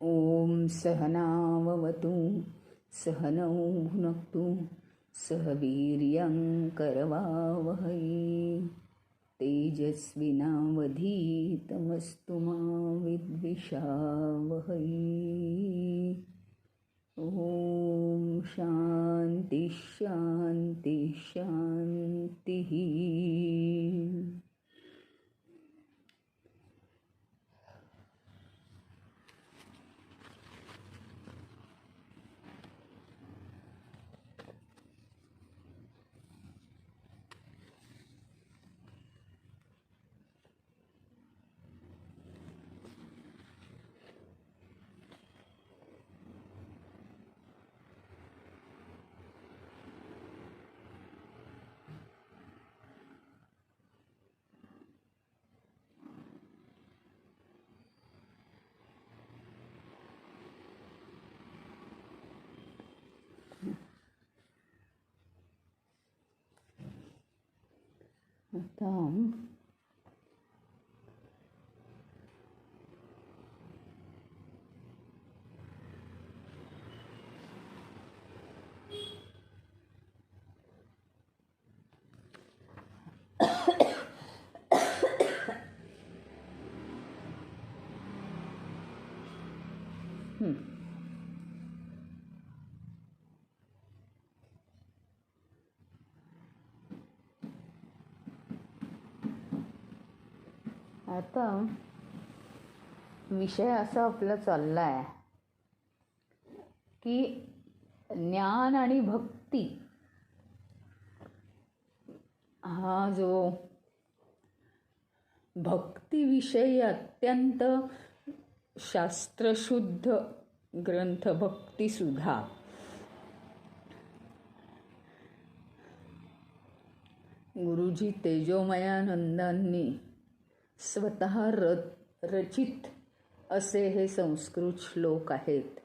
ॐ सहनाववतु सहनौ भुनक्तु सह वीर्यं करवावहै तेजस्विनावधीतमस्तु मा विद्विषावहै। ॐ शान्ति शान्ति शान्तिः। आता आता विषय असा आपला चालला आहे की ज्ञान आणि भक्ती हा जो भक्तीविषयी अत्यंत शास्त्रशुद्ध ग्रंथ भक्तिसुधा गुरुजी तेजोमयानंदांनी स्वतः रचित असे हे संस्कृत श्लोक आहेत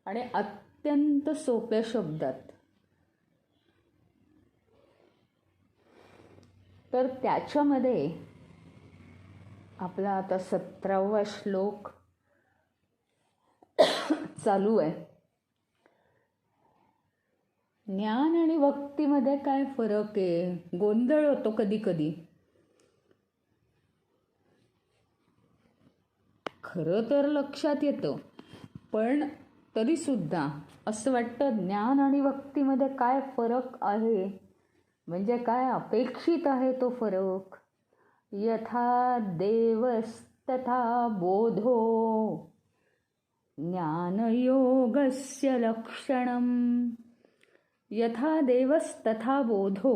आणि अत्यंत सोप्या शब्दात. तर त्याच्यामध्ये आपला आता 17वा श्लोक चालू आहे. ज्ञान आणि भक्तीमध्ये काय फरक आहे, गोंधळ होतो कधी कधी. खरं तर लक्षात येतं, पण तरीसुद्धा असं वाटतं ज्ञान आणि भक्तीमध्ये काय फरक आहे, म्हणजे काय अपेक्षित आहे तो फरक. यथा देवस्तथा बोधो ज्ञानयोगस्य लक्षणम. यथा देवस्तथा बोधो,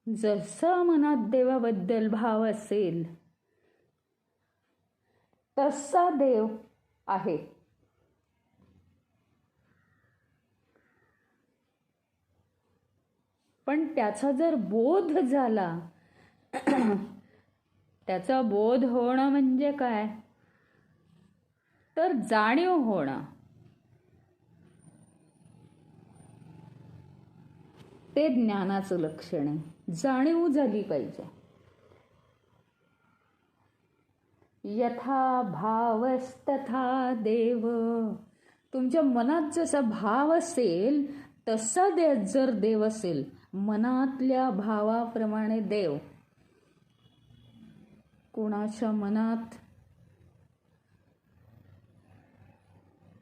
जसा मनात देवाबद्दल भाव असेल तसा देव आहे. पण त्याचा जर बोध झाला, त्याचा बोध होणं म्हणजे काय, तर जाणीव होणं. ते ज्ञानाचं लक्षण आहे. जाणीव झाली पाहिजे. यथा भावस्तथा देव, तुमच्या मनात जसा भाव असेल तसा जर देव असेल, मनातल्या भावाप्रमाणे देव. कोणाच्या मनात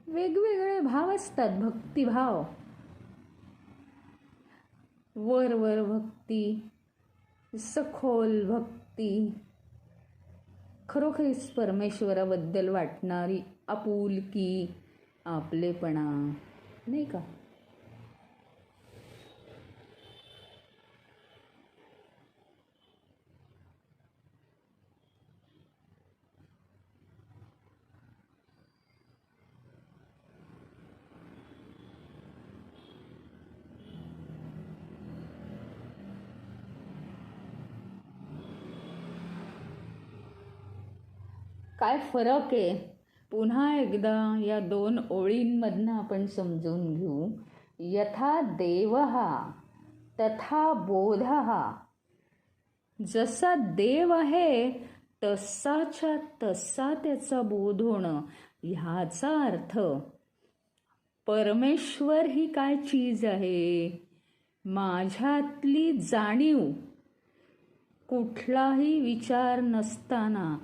वेगवेगळे भाव असतात. भक्तिभाव, वर भक्ती, सखोल भक्ती, खरोखरीच परमेश्वराबद्दल वाटणारी आपुलकी, आपलेपणा, नाही का. काय फरक आहे? पुन्हा एकदा या 2 ओळींमधनं आपण समजून घेऊ. यथा देवः तथा बोधः. जसा देव आहे तसाच्या तसा त्याचा बोध होणं. ह्याचा अर्थ परमेश्वर ही काय चीज आहे? माझ्यातली जाणीव कुठलाही विचार नसताना,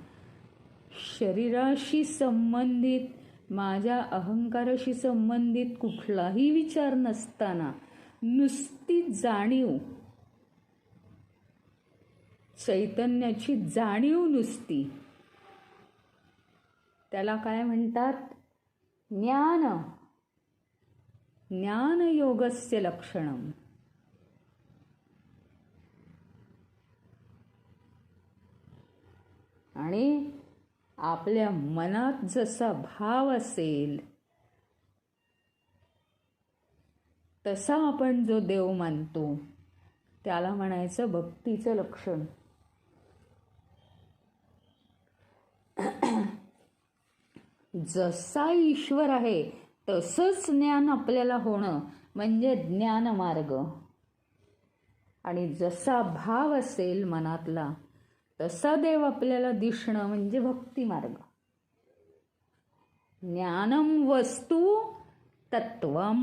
शरीराशी संबंधित, माझ्या अहंकाराशी संबंधित कुठलाही विचार नसताना नुसती जाणीव, चैतन्याची जाणीव नुसती, त्याला काय म्हणतात? ज्ञान. ज्ञानयोगस्य लक्षणम. आणि आपल्या मनात जसा भाव असेल तसा आपण जो देव मानतो त्याला म्हणायचं भक्तीचं लक्षण. जसा ईश्वर आहे तसंच ज्ञान आपल्याला होणं म्हणजे ज्ञानमार्ग. आणि जसा भाव असेल मनातला तसा देव आपल्याला दिसणं म्हणजे भक्तिमार्ग. ज्ञानम वस्तू तत्वम.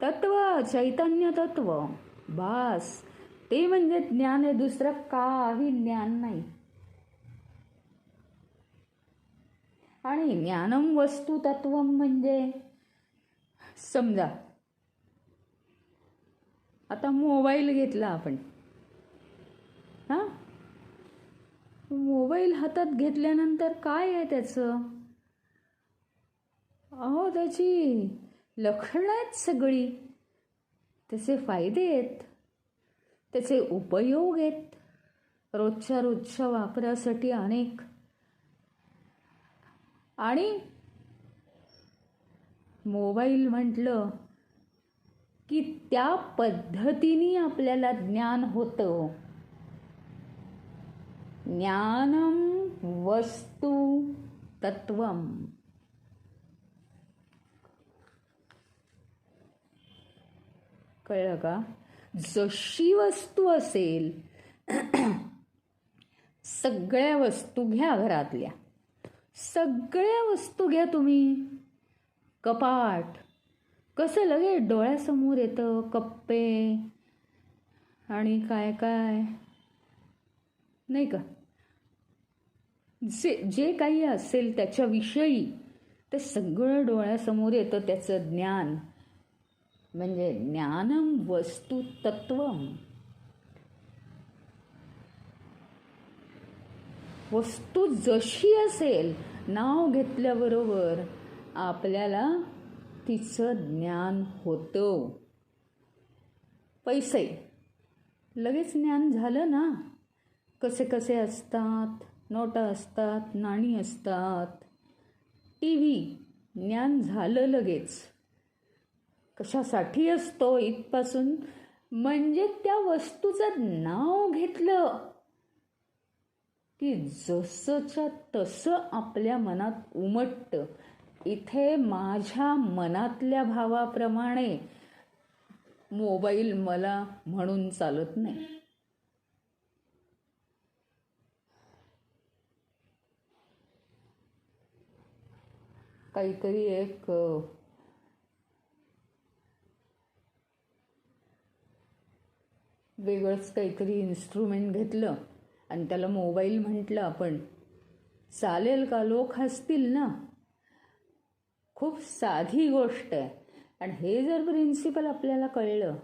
तत्व, चैतन्य तत्व, बास, ते म्हणजे ज्ञान आहे. दुसरं काही ज्ञान नाही. आणि ज्ञानम वस्तू तत्वम म्हणजे समजा आता मोबाईल घेतला आपण. मोबाईल हातात घेतल्यानंतर काय आहे त्याचं? अहो, त्याची लक्षणं आहेत सगळी. त्याचे फायदे आहेत, त्याचे उपयोग आहेत, रोजच्या वापरासाठी अनेक. आणि मोबाईल म्हटलं की त्या पद्धतीने आपल्याला ज्ञान होतं. ज्ञानम वस्तू तत्वम. कळलं का? जशी वस्तू असेल, सगळ्या वस्तू घ्या, घरातल्या सगळ्या वस्तू घ्या तुम्ही. कपाट कसं लगेच डोळ्यासमोर येतं, कप्पे आणि काय काय नाही का, जे काही असेल त्याच्याविषयी ते सगळं डोळ्यासमोर येतं. त्याचं ज्ञान म्हणजे ज्ञानम वस्तू तत्वम. वस्तू जशी असेल, नाव घेतल्याबरोबर आपल्याला तिचं ज्ञान होतं. पैसे लगेच ज्ञान झालं ना, कसे कसे असतात, नोटा असतात, नाणी असतात. TV ज्ञान झालं लगेच. कशासाठी असतो इथपासून, म्हणजे त्या वस्तूचं नाव घेतलं की जसंच्या तसं आपल्या मनात उमटतं. इथे माझ्या मनातल्या भावाप्रमाणे मोबाईल मला म्हणून चालत नाही. काहीतरी एक वेगळंच काहीतरी इन्स्ट्रुमेंट घेतलं आणि त्याला मोबाईल म्हटलं आपण, चालेल का? लोक हसतील ना. खूप साधी गोष्ट आहे. आणि हे जर प्रिन्सिपल आपल्याला कळलं,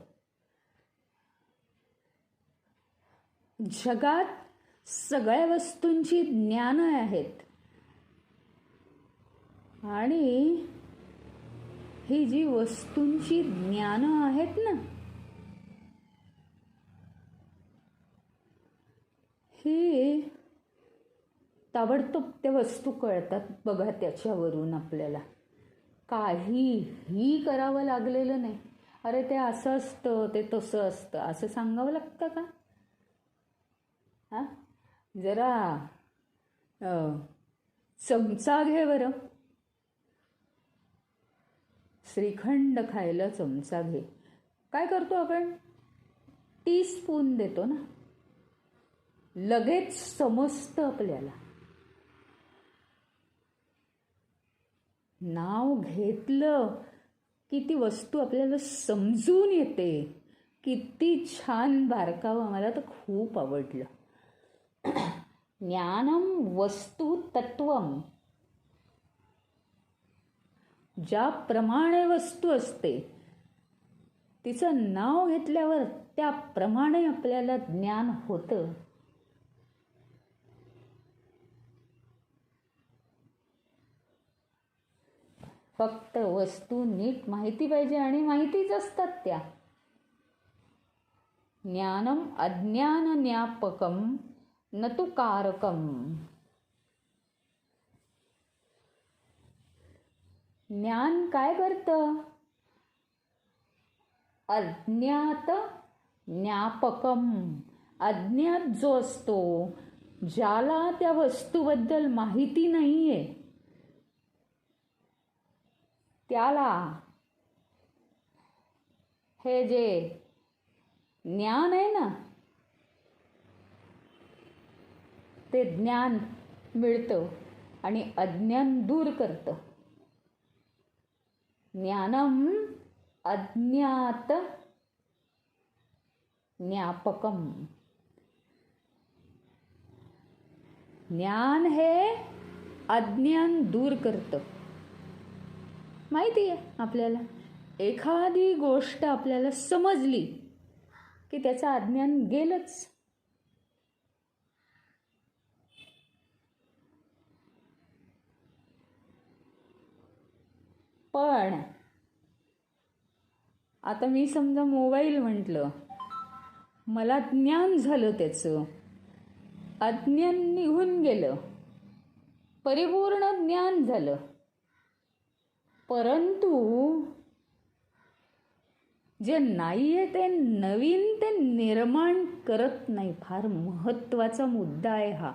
जगात सगळ्या वस्तूंची ज्ञान आहेत. आणि ही जी वस्तूंची ज्ञान आहेत ना, ही ताबडतोब त्या वस्तू कळतात बघा. त्याच्यावरून आपल्याला काहीही करावं लागलेलं नाही. अरे ते असं असतं, ते तसं असतं असं सांगावं लागतं का? जरा चमचा घे बरं. श्रीखंड खायला चमचा घे. काय करतो आपण? टीस्पून देतो ना. लगेच समजतं आपल्याला. नाव घेतलं की ती वस्तू आपल्याला समजून येते. किती छान बारकावं, मला तर खूप आवडलं. ज्ञानम वस्तू तत्वम. ज्याप्रमाणे वस्तू असते तिचं नाव घेतल्यावर त्याप्रमाणे आपल्याला ज्ञान होतं. फक्त वस्तू नीट माहिती पाहिजे आणि माहितीच असतात त्या. ज्ञानम अज्ञान ज्ञापकम न तु कारकम. ज्ञान काय करतं? अज्ञात ज्ञापकम. अज्ञात जो असतो, ज्याला त्या वस्तूबद्दल माहिती नाहीये, त्याला हे जे ज्ञान आहे ना, ते ज्ञान मिळतं आणि अज्ञान दूर करतं. ज्ञानम अज्ञात ज्ञापकम. ज्ञान हे अज्ञान दूर करतं. माहिती आहे आपल्याला, एखादी गोष्ट आपल्याला समजली की त्याचं अज्ञान गेलंच. पण आता मी समजा मोबाईल म्हटलं, मला ज्ञान झालं, त्याचं अज्ञान निघून गेलं, परिपूर्ण ज्ञान झालं. परंतु जे नाहीये ते नवीन ते निर्माण करत नाही. फार महत्वाचा मुद्दा आहे हा.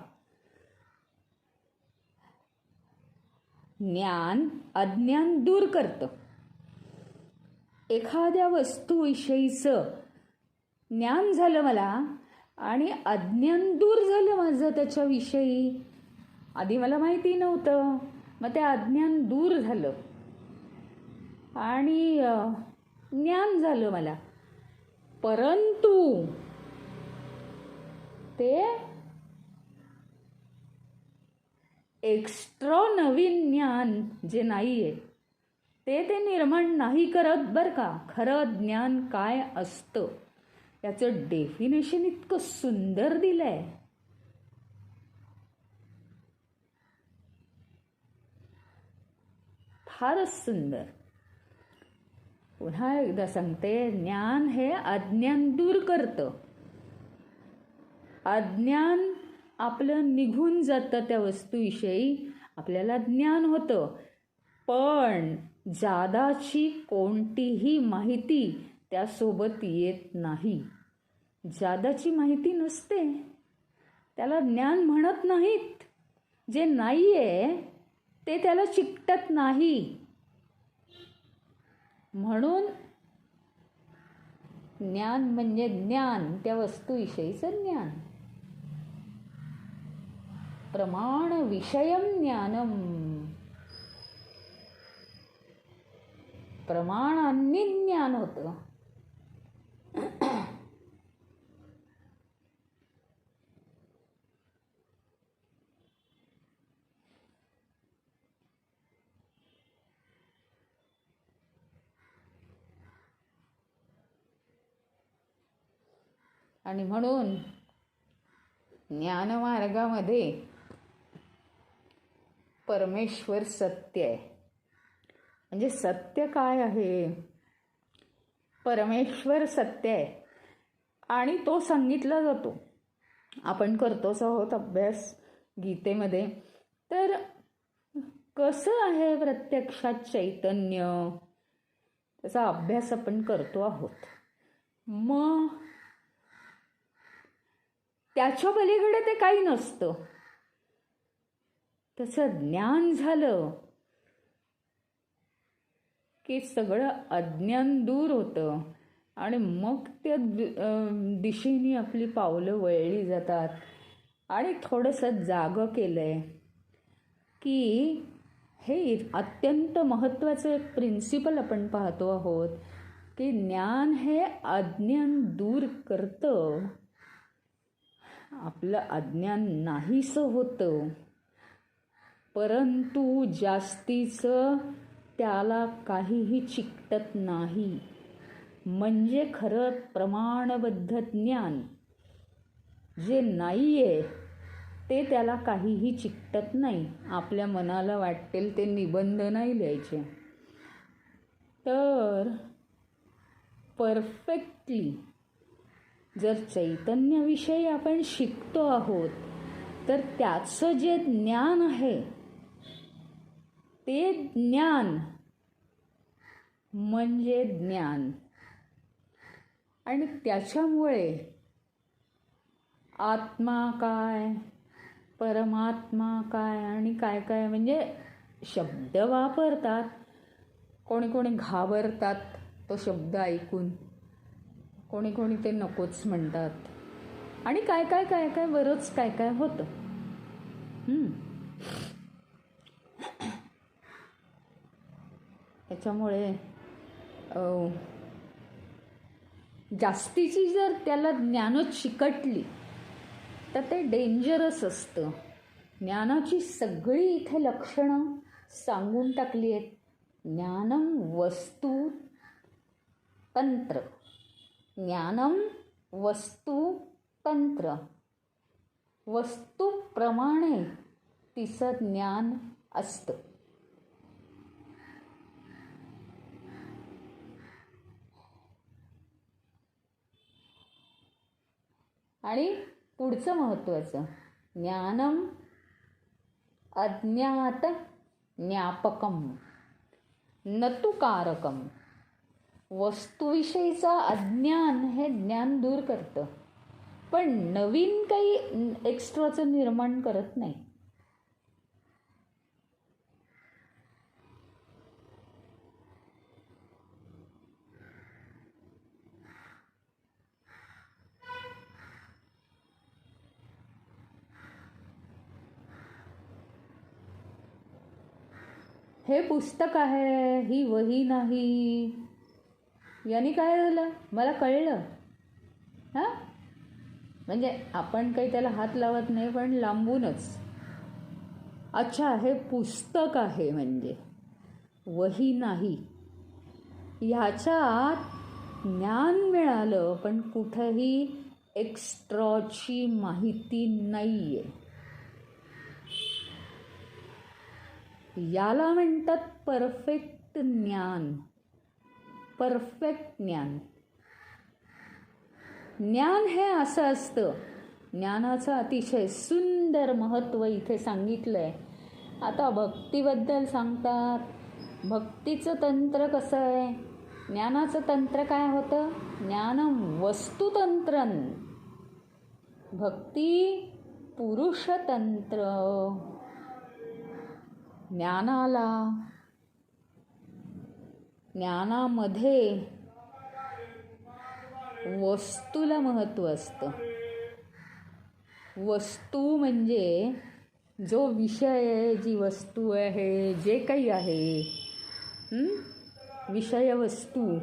ज्ञान अज्ञान दूर करतं. एखाद्या वस्तूविषयीचं ज्ञान झालं मला आणि अज्ञान दूर झालं माझं त्याच्याविषयी. आधी मला माहिती नव्हतं, मग ते अज्ञान दूर झालं आणि ज्ञान झालं मला. परंतु ते एक्स्ट्रा नवीन ज्ञान जे नाहीये ते निर्माण नाही करत बरं का. खरं ज्ञान काय असतं याचं डेफिनेशन इतकं सुंदर दिलंय. फारच सुंदर. पुन्हा एकदा सांगते, ज्ञान हे अज्ञान दूर करतं. अज्ञान आपलं निघून जातं, त्या वस्तूविषयी आपल्याला ज्ञान होतं. पण जादाची कोणतीही माहिती त्यासोबत येत नाही. जादाची माहिती नसते, त्याला ज्ञान म्हणत नाहीत. जे नाहीये ते त्याला चिकटत नाही. म्हणून ज्ञान म्हणजे ज्ञान, त्या वस्तूविषयीचं ज्ञान. प्रमाण विषयम ज्ञानम. प्रमाणांनी ज्ञान होतं. आणि म्हणून ज्ञानमार्गामध्ये परमेश्वर सत्य आहे. म्हणजे सत्य काय आहे? परमेश्वर सत्य आहे आणि तो सांगितला जातो. आपण करतोच आहोत अभ्यास गीतेमध्ये. तर कसं आहे प्रत्यक्षात चैतन्य, त्याचा अभ्यास आपण करतो आहोत. मग त्याच्या पलीकडे ते काही नसतं. तसं ज्ञान झालं की सगळं अज्ञान दूर होतं आणि मग त्या दिशेने आपली पावलं वळली जातात. आणि थोडंसं जागं केलं आहे की हे अत्यंत महत्त्वाचं एक प्रिन्सिपल आपण पाहतो आहोत की ज्ञान हे अज्ञान दूर करतं, आपलं अज्ञान नाहीसं होतं, परंतु जास्तीचं त्याला काहीही चिकटत नाही. म्हणजे खरं प्रमाणबद्ध ज्ञान जे नाही आहे ते त्याला काहीही चिकटत नाही. आपल्या मनाला वाटेल ते निबंध नाही लिहायचे. तर परफेक्टली जर चैतन्याविषयी आपण शिकतो आहोत तर त्याचं जे ज्ञान आहे ते ज्ञान म्हणजे ज्ञान. आणि त्याच्यामुळे आत्मा काय, परमात्मा काय आणि काय काय म्हणजे शब्द वापरतात. कोणी कोणी घाबरतात तो शब्द ऐकून, कोणी कोणी ते नकोच म्हणतात आणि काय काय काय काय बरंच काय काय होतं. त्याच्यामुळे जास्तीची जर त्याला ज्ञानच चिकटली तर ते डेंजरस असतं. ज्ञानाची सगळी इथे लक्षणं सांगून टाकली आहेत. ज्ञानम वस्तू तंत्र, ज्ञानम वस्तू तंत्र, वस्तूप्रमाणे तिचं ज्ञान असतं. आणि पुढचं महत्त्वाचं, ज्ञानम अज्ञात ज्ञापकम न तु कारकम. वस्तूविषयीचं अज्ञान हे ज्ञान दूर करतं, पण नवीन काही एक्स्ट्राचं निर्माण करत नाही. हे पुस्तक आहे, ही वही नाही, याने काय झालं मला कळलं. म्हणजे आपण काही त्याला हात लावत नाही पण लांबूनच, अच्छा हे पुस्तक आहे म्हणजे वही नाही. ह्याच्यात ज्ञान मिळालं पण कुठंही एक्स्ट्राची माहिती नाही आहे. याला म्हणतात परफेक्ट ज्ञान. परफेक्ट ज्ञान. ज्ञान हे असं असतं. ज्ञानाचं अतिशय सुंदर महत्त्व इथे सांगितलं आहे. आता भक्तीबद्दल सांगतात. भक्तीचं तंत्र कसं आहे, ज्ञानाचं तंत्र काय होतं, ज्ञानम वस्तुतंत्रन, भक्ती पुरुषतंत्र. ज्ञानामध्ये वस्तूला महत्त्व असतं. वस्तू म्हणजे जो विषय आहे, जी वस्तू आहे, जे काही आहे, विषय वस्तू,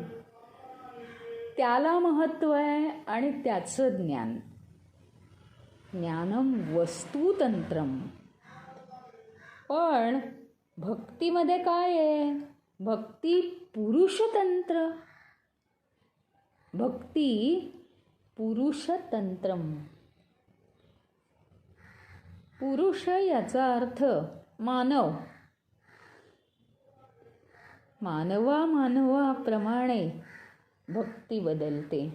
त्याला महत्त्व आहे आणि त्याचं ज्ञान. ज्ञानम वस्तुतंत्रम. पण भक्तीमध्ये काय आहे, भक्ती पुरुषतंत्र. भक्ती पुरुषतंत्रम. पुरुष याचा अर्थ मानव. मानवाप्रमाणे भक्ती बदलते.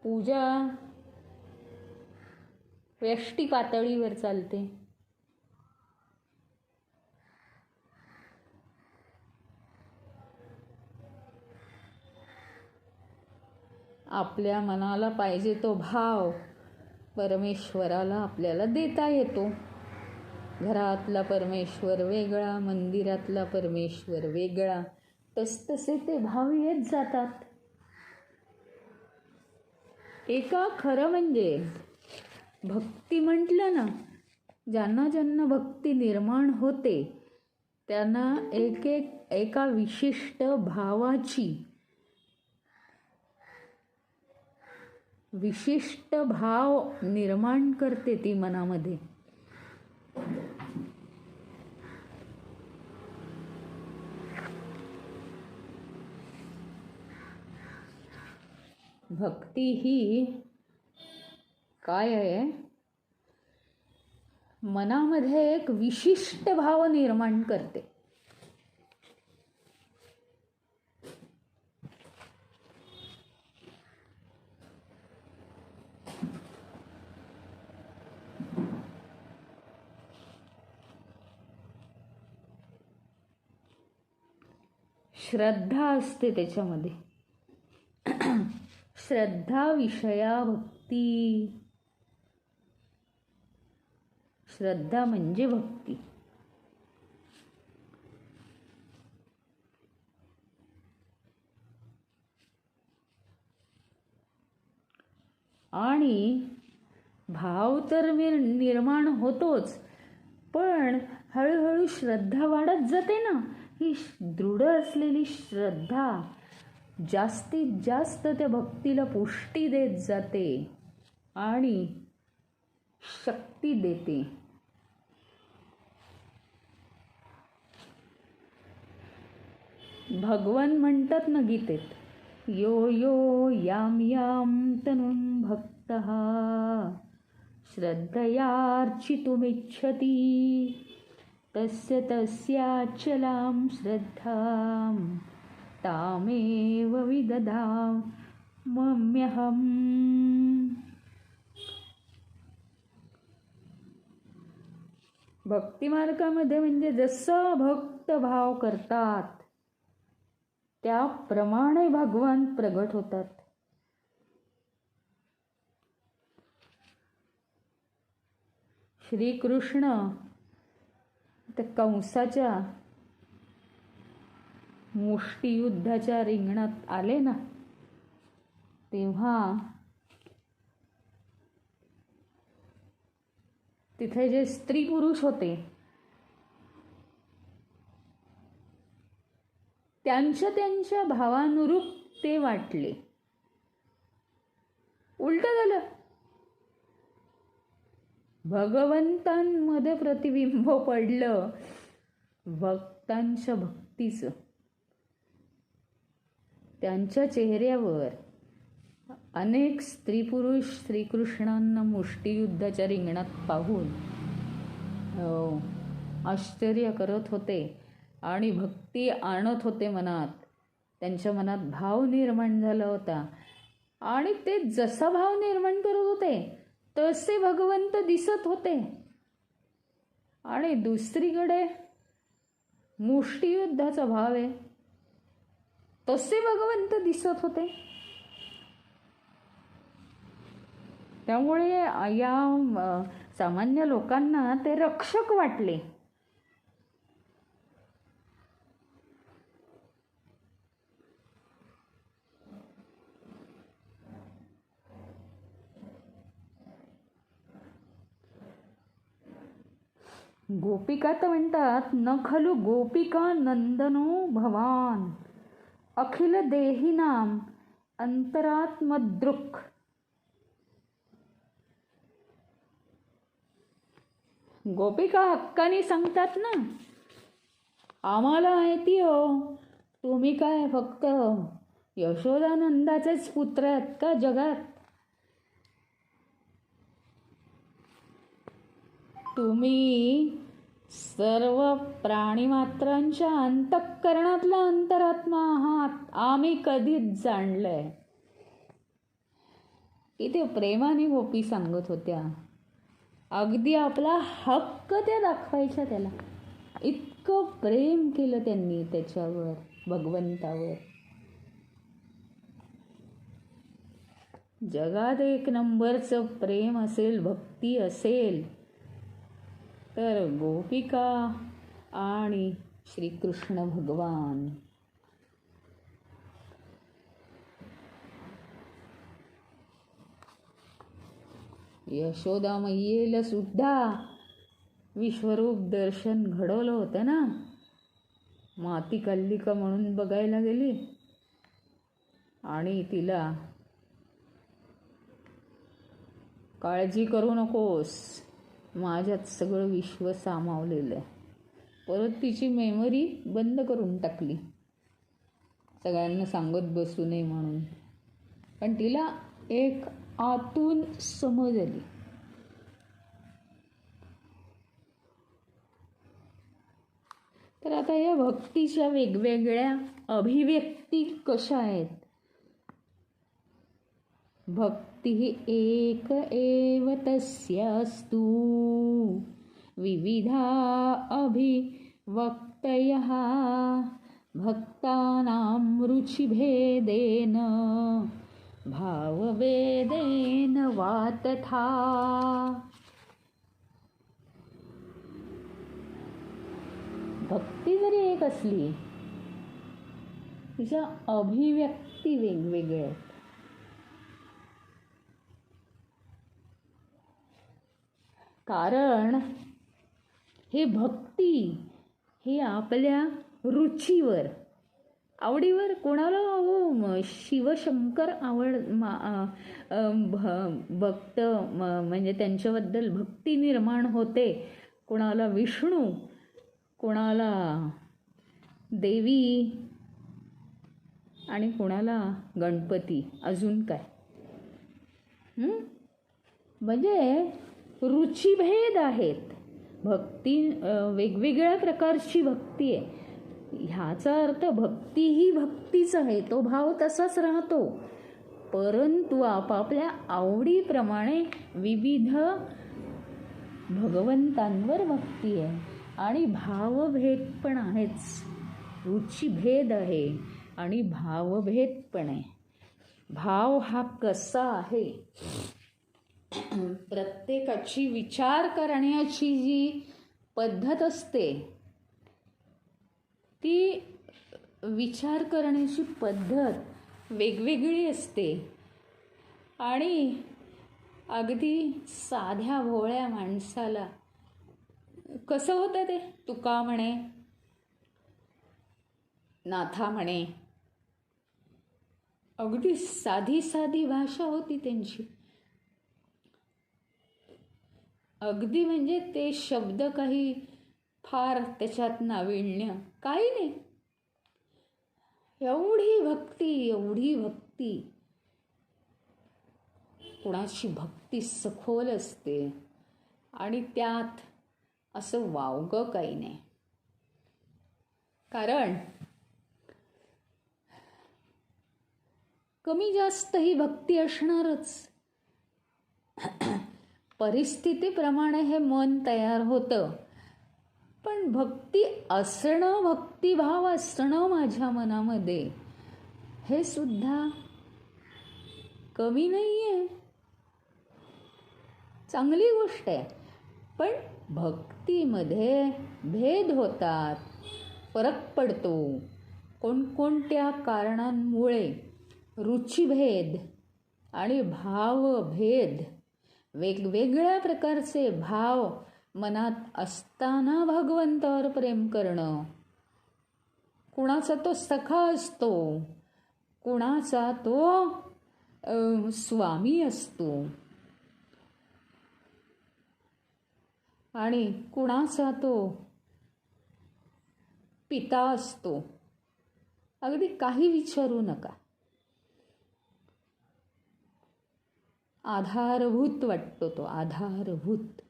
पूजा व्यष्टी पातळीवर चालते. आपल्या मनाला पाहिजे तो भाव परमेश्वराला आपल्याला देता येतो. घरातला परमेश्वर वेगळा, मंदिरातला परमेश्वर वेगळा, तसतसे ते भाव येत जातात. एका खरं म्हणजे भक्ती म्हटलं ना, ज्यांना ज्यांना भक्ती निर्माण होते त्यांना एका विशिष्ट भावाची, विशिष्ट भाव निर्माण करते ती मनामध्ये. भक्ती ही काय आहे? मनामध्ये एक विशिष्ट भाव निर्माण करते. श्रद्धा असते त्याच्यामध्ये. श्रद्धा विषया भक्ती. श्रद्धा म्हणजे भक्ती. आणि भाव तर निर्माण होतोच, पण हळूहळू श्रद्धा वाढत जाते ना. ही दृढ असलेली श्रद्धा जास्तीत जास्त त्या भक्तीला पुष्टी देत जाते आणि शक्ती देते. भगवान म्हणतात ना गीतेत, यो यो याम याम तनुं भक्तः श्रद्धयार्चितुमिच्छति तस्य तस्याचलां श्रद्धां तामेव विदधाम्यहम्. भक्तिमार्गामध्ये म्हणजे जसं भक्त भाव करतात त्याप्रमाणे भगवान प्रगट होतात. श्रीकृष्ण त्या कंसाच्या मुष्टियुद्धाच्या रिंगणात आले ना, तेव्हा तिथे जे स्त्री पुरुष होते त्यांच्या त्यांच्या भावानुरूप ते वाटले. उलट झालं. भगवंतांमध्ये प्रतिबिंब पडलं भक्तांच्या भक्तीचं. त्यांच्या चेहऱ्यावर अनेक स्त्री पुरुष श्रीकृष्णांना मुष्टियुद्धाच्या रिंगणात पाहून आश्चर्य करत होते आणि भक्ती आणत होते मनात. त्यांच्या मनात भाव निर्माण झाला होता आणि ते जसा भाव निर्माण करत होते तसे भगवंत दिसत होते. आणि दुसरीकडे मुष्टियुद्धाचा भाव आहे तसे भगवंत दिसत होते. त्यामुळे या सामान्य लोकांना ते रक्षक वाटले. गोपिका तर म्हणतात, न खलु गोपिका नंदनो भवान अखिल देहिनाम अंतरात्मदृक्. गोपिका हक्कानी सांगतात ना, आम्हाला माहिती हो तुम्ही काय फक्त यशोदानंदाचेच पुत्र आहेत का जगात? तुम्ही सर्व प्राणीमात्रांच्या अंतःकरणातला अंतरात्मा आहात, आम्ही कधीच जाणलंय. इथे प्रेमाने गोपी सांगत होत्या. अगदी आपला हक्क त्या दाखवायच्या त्याला. इतकं प्रेम केलं त्यांनी त्याच्यावर, भगवंतावर. जगात एक नंबरचं प्रेम असेल, भक्ती असेल, तर गोपिका आणि श्रीकृष्ण भगवान. यशोदा मैयेला सुद्धा विश्वरूप दर्शन घडवलं होतं ना. माती खाल्ली का म्हणून बघायला गेली आणि तिला काळजी करू नकोस, माझ्यात सगळं विश्व सामावलेलं आहे. परत तिची मेमरी बंद करून टाकली, सगळ्यांना सांगत बसू नये म्हणून. पण तिला एक आतून समज आली. तर आता या भक्तीच्या वेगवेगळ्या अभिव्यक्ती कशा आहेत? भक्ती एक एव तस्यास्तु विविधा अभिव्यक्तयः भक्तानां रुचिभेदेन भावभेदेन वा तथा. भक्ती जरी एक असली, तिच्या अभिव्यक्ती वेगवेगळ्या आहेत. कारण हे भक्ती हे आपल्या रुचीवर, आवडीवर, कोणाला शिवशंकर भक्त म्हणजे त्यांच्याबद्दल भक्ती निर्माण होते, कोणाला विष्णू, कोणाला देवी आणि कोणाला गणपती, अजून काय. म्हणजे रुचिभेद आहेत. भक्ती वेगवेगळ्या प्रकारची भक्ती आहे. ह्याचा अर्थ भक्ती ही भक्तीच आहे, तो भाव तसाच राहतो. परंतु आपापल्या आवडीप्रमाणे विविध भगवंतांवर भक्ती आहे आणि भावभेद पण आहेच. रुचिभेद आहे आणि भावभेद पण आहे. भाव हा कसा आहे, प्रत्येकाची विचार करण्याची जी पद्धत असते, ती विचार करण्याची पद्धत वेगवेगळी असते. आणि अगदी साध्या भोळ्या माणसाला कसं होतं ते, तुका म्हणे, नाथा म्हणे, अगदी साधी साधी भाषा होती त्यांची. अगदी म्हणजे ते शब्द काही फार त्याच्यात नाविन्य काही नाही. एवढी भक्ती, एवढी भक्ती. कुणाची भक्ती सखोल असते आणि त्यात असं वावगं काही नाही. कारण कमी जास्त ही भक्ती असणारच. परिस्थितीप्रमाणे हे मन तयार होतं. पण भक्ती असणं, भक्तिभाव असणं माझ्या मनामध्ये, हे सुद्धा कमी नाही आहे, चांगली गोष्ट आहे. पण भक्तीमध्ये भेद होतात, फरक पडतो. कोणकोणत्या कारणांमुळे रुचिभेद आणि भावभेद, वेगवेगळ्या प्रकारचे भाव मनात असताना भगवंतावर प्रेम करणं. कुणाचा तो सखा असतो, कुणाचा तो स्वामी असतो आणि कुणाचा तो पिता असतो. अगदी काही विचारू नका. आधारभूत वाटतो तो, आधारभूत.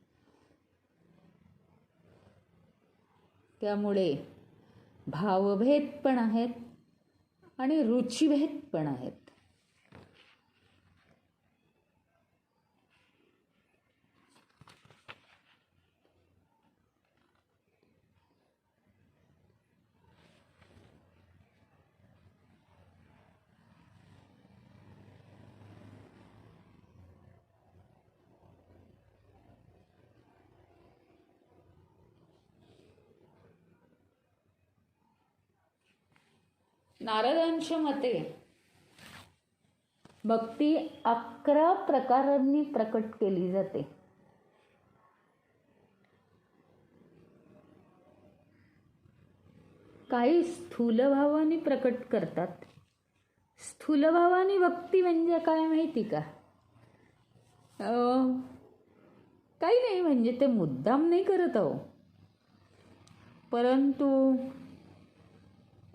त्यामुळे भावभेद पण आहेत आणि रुचिभेद पण आहेत. नारदांच्या मते भक्ती 11 प्रकारांनी प्रकट केली जाते. काही स्थूल भावाने प्रकट करतात. स्थूल भावाने भक्ती म्हणजे काय माहिती का? काही नाही, म्हणजे ते मुद्दाम नाही करत आहो, परंतु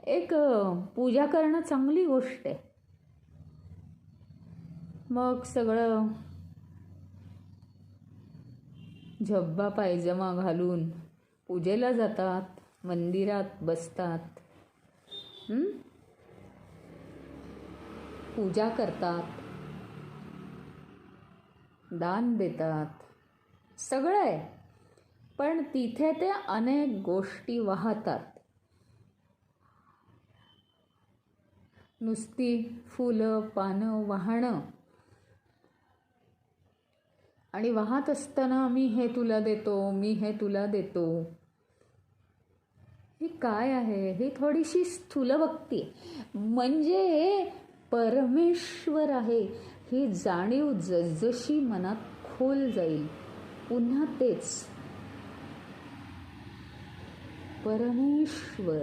एक पूजा करणं चांगली गोष्ट आहे. मग सगळं झब्बा पायजमा घालून पूजेला जातात, मंदिरात बसतात, पूजा करतात, दान देतात, सगळं आहे. पण तिथे ते अनेक गोष्टी वाहतात. नुसती फुलं पानं वाहणं आणि वाहत असताना मी हे तुला देतो, मी हे तुला देतो, ही काय आहे? ही थोडीशी स्थूल भक्ती आहे. म्हणजे परमेश्वर आहे ही जाणीव जसजशी मनात खोल जाईल, पुन्हा तेच परमेश्वर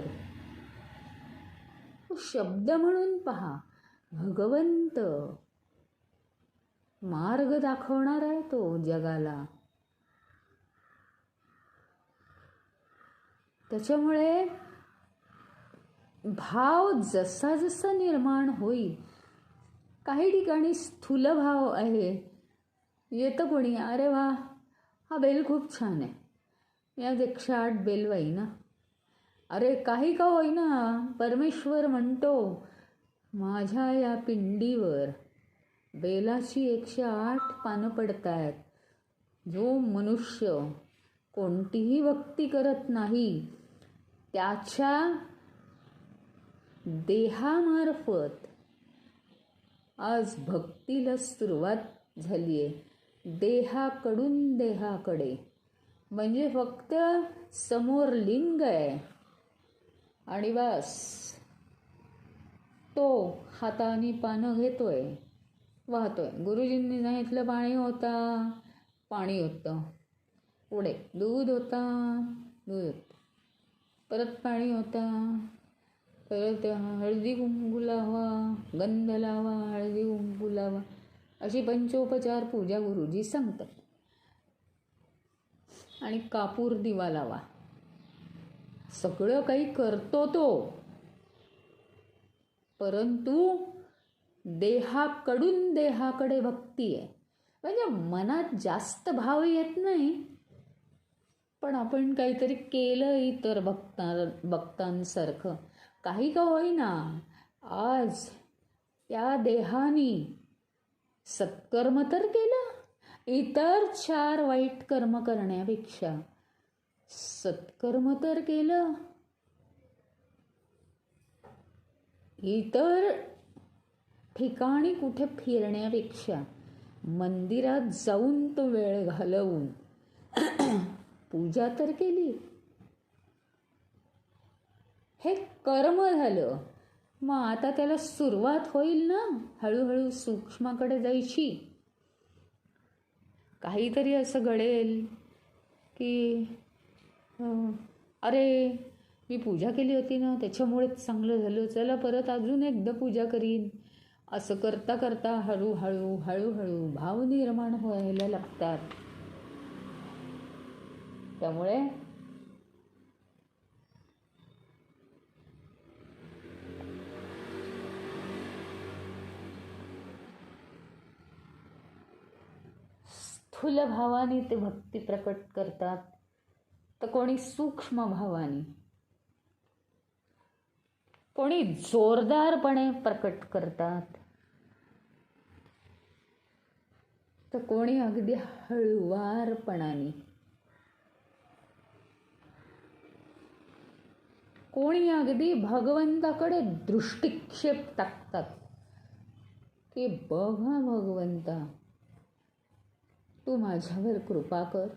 शब्द म्हणून पहा. भगवंत मार्ग दाखवणार आहे तो जगाला. त्याच्यामुळे भाव जसा जसा निर्माण होईल, काही ठिकाणी स्थूल भाव आहे. येतं कोणी, अरे वा हा बेल खूप छान आहे, यात 108 बेल वाई ना. अरे काही का होईना परमेश्वर म्हणतो, माझ्या या पिंडीवर बेलाची 108 पानं पडतायत. जो मनुष्य कोणतीही भक्ती करत नाही, त्याच्या देहामार्फत आज भक्तीला सुरुवात झाली आहे. देहाकडून देहाकडे, म्हणजे फक्त समोर लिंग आहे आणि बस तो हाताने पानं घेतोय, वाहतोय. गुरुजींनी सांगितलं पाणी होता, पाणी होतं. पुढे दूध होता, दूध होतं. परत पाणी होता, परत हळदी कुंकू लावा, गंध लावा, हळदी कुंकू लावा, अशी पंचोपचार पूजा गुरुजी सांगतात. आणि कापूर दिवा लावा, सगळं काही करतो तो. परंतु देहाकडून देहाकडे भक्ती आहे. म्हणजे मनात जास्त भाव येत नाही, पण आपण काहीतरी केलं इतर भक्तांसारखं, काही का होईना. आज त्या देहानी सत्कर्म तर केलं, इतर 4 वाईट कर्म करण्यापेक्षा सत्कर्म तर केलं. इतर ठिकाणी कुठे फिरण्यापेक्षा मंदिरात जाऊन तो वेळ घालवून पूजा तर केली. हे कर्म झालं. मग आता त्याला सुरुवात होईल ना हळूहळू सूक्ष्माकडे जायची. काहीतरी असं घडेल की अरे मी पूजा केली होती ना, त्याच्यामुळेच चांगलं झालं, चला परत अजून एकदा पूजा करीन. असं करता करता हळूहळू हळूहळू भाव निर्माण व्हायला लागतात. त्यामुळे स्थूल भावाने ते भक्ती प्रकट करतात, तर कोणी सूक्ष्म भावाने, कोणी जोरदारपणे प्रकट करतात, तर कोणी अगदी हळुवारपणाने, कोणी अगदी भगवंताकडे दृष्टिक्षेप टाकतात की बघा भगवंता, तू माझ्यावर कृपा कर,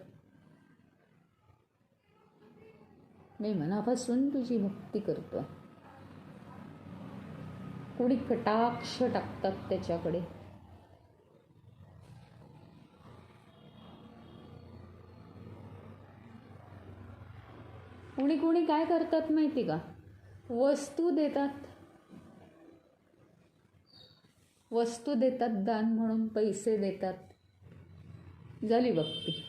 मी मनापासून तुझी भक्ती करतो. कुणी कटाक्ष टाकतात त्याच्याकडे. कुणी कुणी काय करतात माहिती का, वस्तू देतात, वस्तू देतात दान म्हणून, पैसे देतात, झाली भक्ती.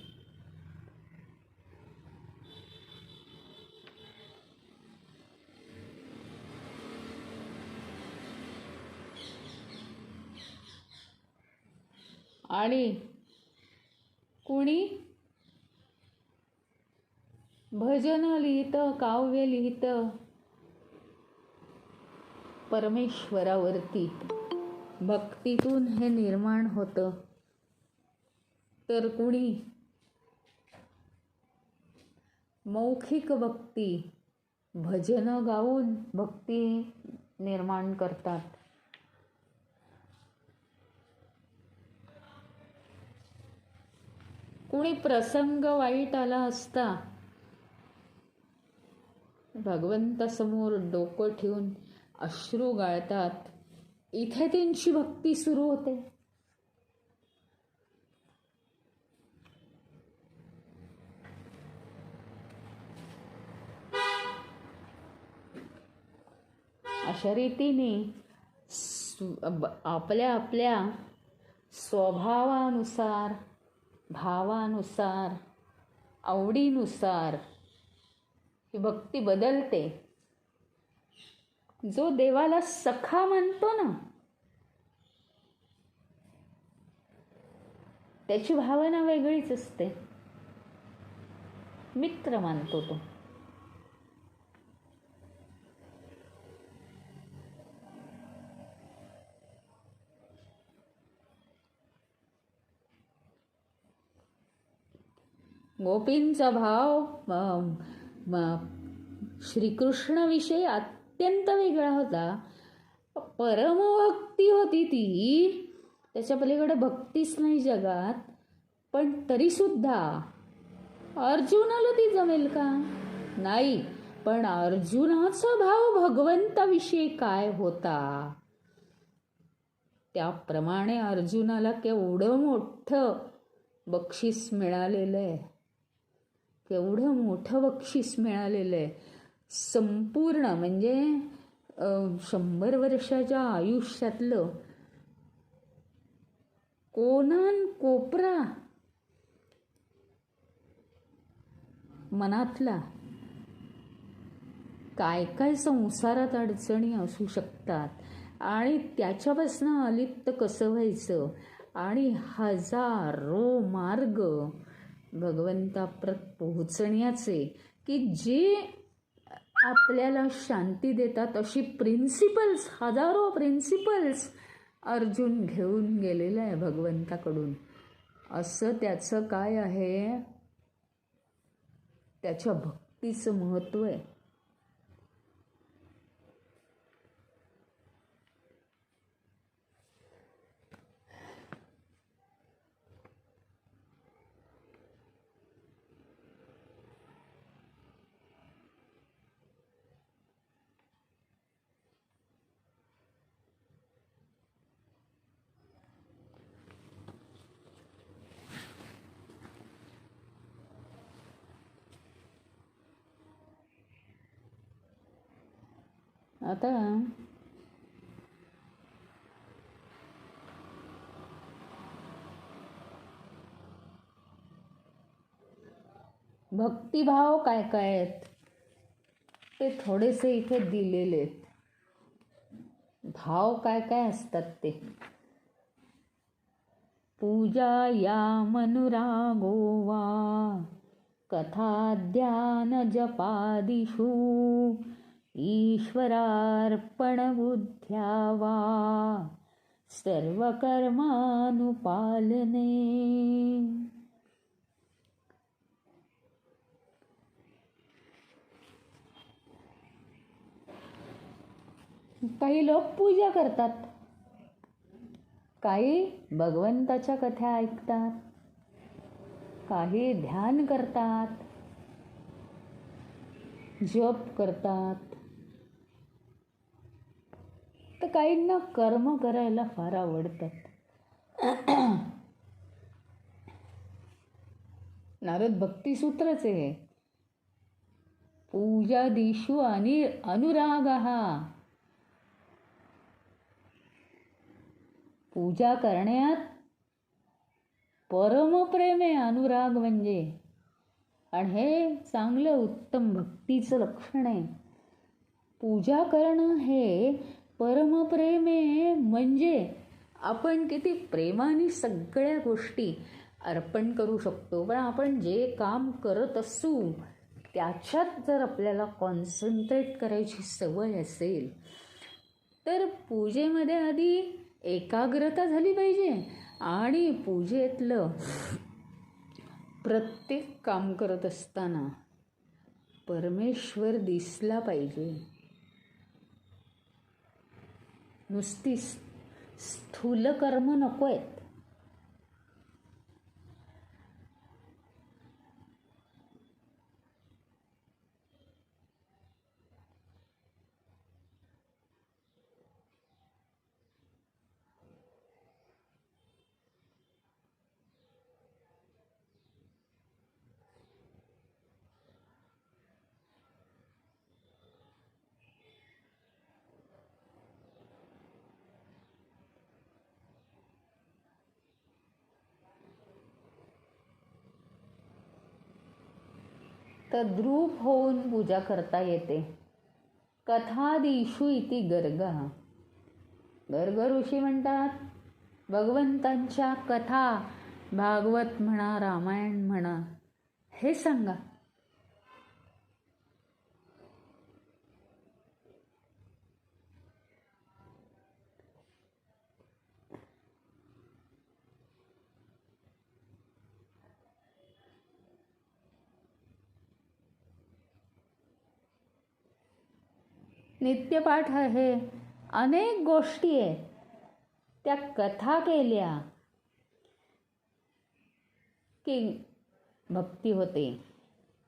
आणि कुणी भजन लिहितं, काव्य लिहितं परमेश्वरावरती, भक्तीतून हे निर्माण होतं. तर कुणी मौखिक भक्ती, भजन गाऊन भक्ती निर्माण करतात. कुणी प्रसंग वाईट आला असता भगवंतासमोर डोकं ठेवून अश्रू गाळतात. इथे त्यांची भक्ती सुरू होते. अशा रीतीने आपल्या आपल्या स्वभावानुसार, भावानुसार, आवडीनुसार ही भक्ती बदलते. जो देवाला सखा मानतो ना, त्याची भावना वेगळीच असते. मित्र मानतो तो. गोपींचा भाव श्रीकृष्णाविषयी अत्यंत वेगळा होता. परमभक्ती होती ती, त्याच्या पलीकडे भक्तीच नाही जगात. पण तरीसुद्धा अर्जुनाला ती जमेल का? नाही. पण अर्जुनाचा भाव भगवंताविषयी काय होता, त्याप्रमाणे अर्जुनाला केवढं मोठं बक्षीस मिळालेलं आहे, केवढं मोठं बक्षीस मिळालेलं आहे. संपूर्ण म्हणजे 100 वर्षाच्या आयुष्यातलं कोनान कोपरा मनातला, काय काय संसारात अडचणी असू शकतात आणि त्याच्यापासून अलिप्त कसं व्हायचं, आणि हजारो मार्ग भगवंताप्रत पोहोचण्याचे की जे आपल्याला शांती देतात, अशी प्रिन्सिपल्स, हजारो प्रिन्सिपल्स अर्जुन घेऊन गेलेला आहे भगवंताकडून. असं त्याचं काय आहे, त्याच्या भक्तीचं महत्त्व आहे. आता भक्तिभाव काय काय आहेत ते थोडेसे इथे दिलेले आहेत. भाव काय काय असतात ते. पूजा या मनुरागो वा कथा जपादिषु ईश्वरार्पण बुद्ध्या वा सर्वकर्मानुपालने. काही लोक पूजा करतात, काही भगवंताच्या कथा ऐकतात, काही ध्यान करतात, जप करतात. तर काहींना कर्म करायला फार आवडतात. नारद भक्तिसूत्रच आहे. पूजादिषु अनुरागः. पूजा करण्यात परमप्रेम आहे, अनुराग म्हणजे. आणि हे चांगलं उत्तम भक्तीचं लक्षण आहे. पूजा करणं हे परमप्रेम आहे, म्हणजे आपण किती प्रेमाने सगळ्या गोष्टी अर्पण करू शकतो. पण आपण जे काम करत असू त्याच्यात जर आपल्याला कॉन्सन्ट्रेट करायची सवय असेल तर पूजेमध्ये आधी एकाग्रता झाली पाहिजे आणि पूजेतलं प्रत्येक काम करत असताना परमेश्वर दिसला पाहिजे. नुसती स्थूल कर्म नको आहेत. तद्रूप होऊन पूजा करता येते. कथादिषु इति गर्ग. गर्ग ऋषी म्हणतात, भगवंतांच्या कथा, भागवत म्हणा, रामायण म्हणा, हे सांगा. नित्यपाठ आहे, अनेक गोष्टी आहेत, त्या कथा केल्या की भक्ती होते.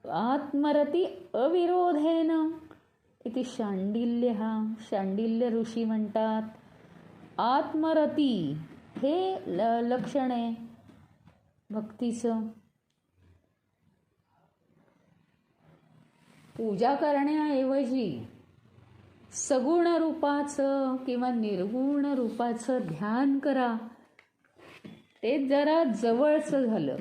आत्मरती अविरोधेन इति शांडिल्य. शांडिल्य ऋषी म्हणतात, आत्मरती हे लक्षण आहे भक्तीचं. पूजा करण्याऐवजी सगुण रूपाचं किंवा निर्गुण रूपाचं ध्यान करा. ते जरा जवळचं झालं.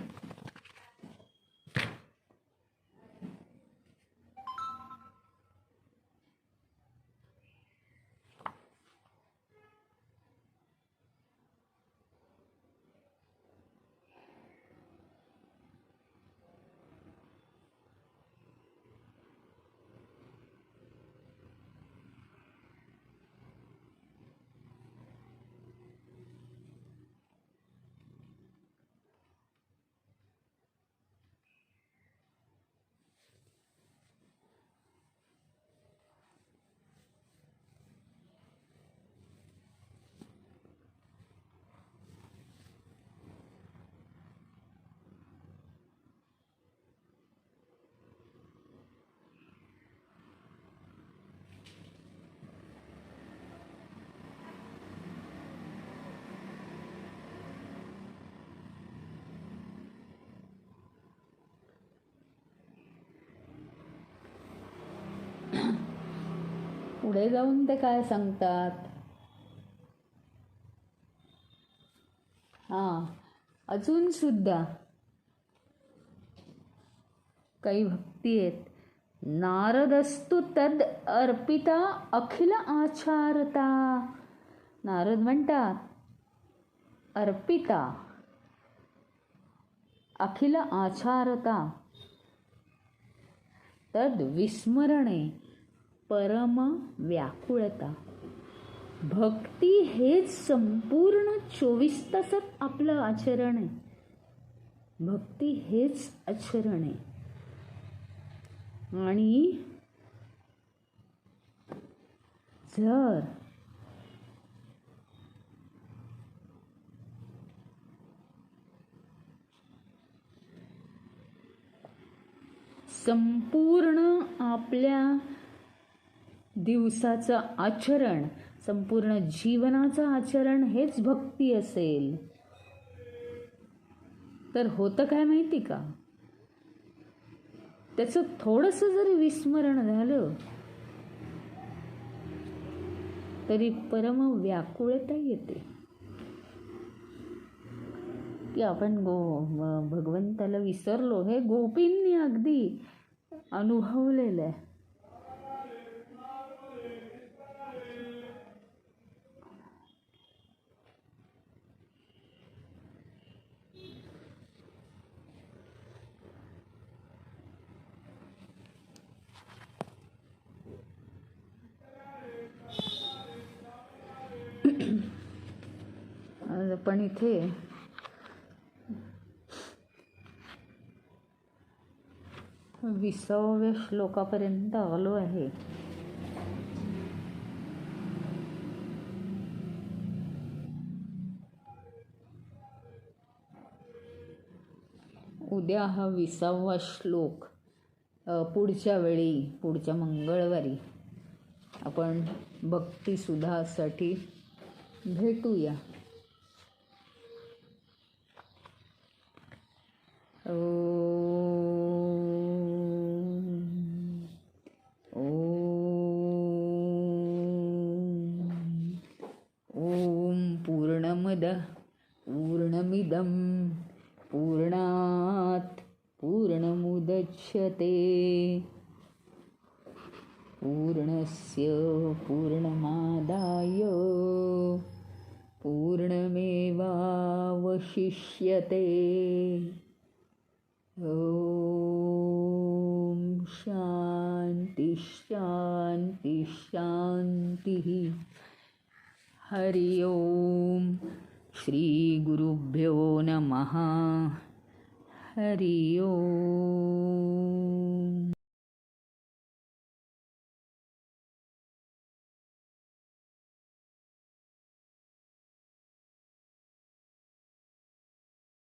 पुढे जाऊन ते काय सांगतात, अजून सुद्धा काही भक्ती आहेत. नारदस्तु तद अर्पिता अखिल आचारता. नारद म्हणतात, अर्पिता अखिल आचारता तद विस्मरणे परम व्याकुळता. भक्ती हेच संपूर्ण 24 तासात आपलं आचरण आहे. भक्ती हेच आचरण आहे. आणि जर संपूर्ण आपल्या दिवसाचं आचरण संपूर्ण जीवनाचं आचरण हेच भक्ती असेल तर होतं काय माहिती का, त्याचं थोडंसं जरी विस्मरण झालं तरी परम व्याकुळता येते की आपण भगवंताला विसरलो. हे गोपींनी अगदी अनुभवलेलं आहे. आज आपण इथे विसाव्या श्लोकापर्यंत आलो आहे. उद्या हा 20वा श्लोक, पुढच्या वेळी, पुढच्या मंगळवारी आपण भक्तिसुधासाठी भेटूया. ओम पूर्णमदः पूर्णमिदं पूर्णात् पूर्णमुदच्यते पूर्णस्य पूर्णमादाय पूर्णमेवावशिष्यते. ओम शांति शांति शांतिः. हरि ओम. श्री गुरुभ्यो नमः. हरि ओम.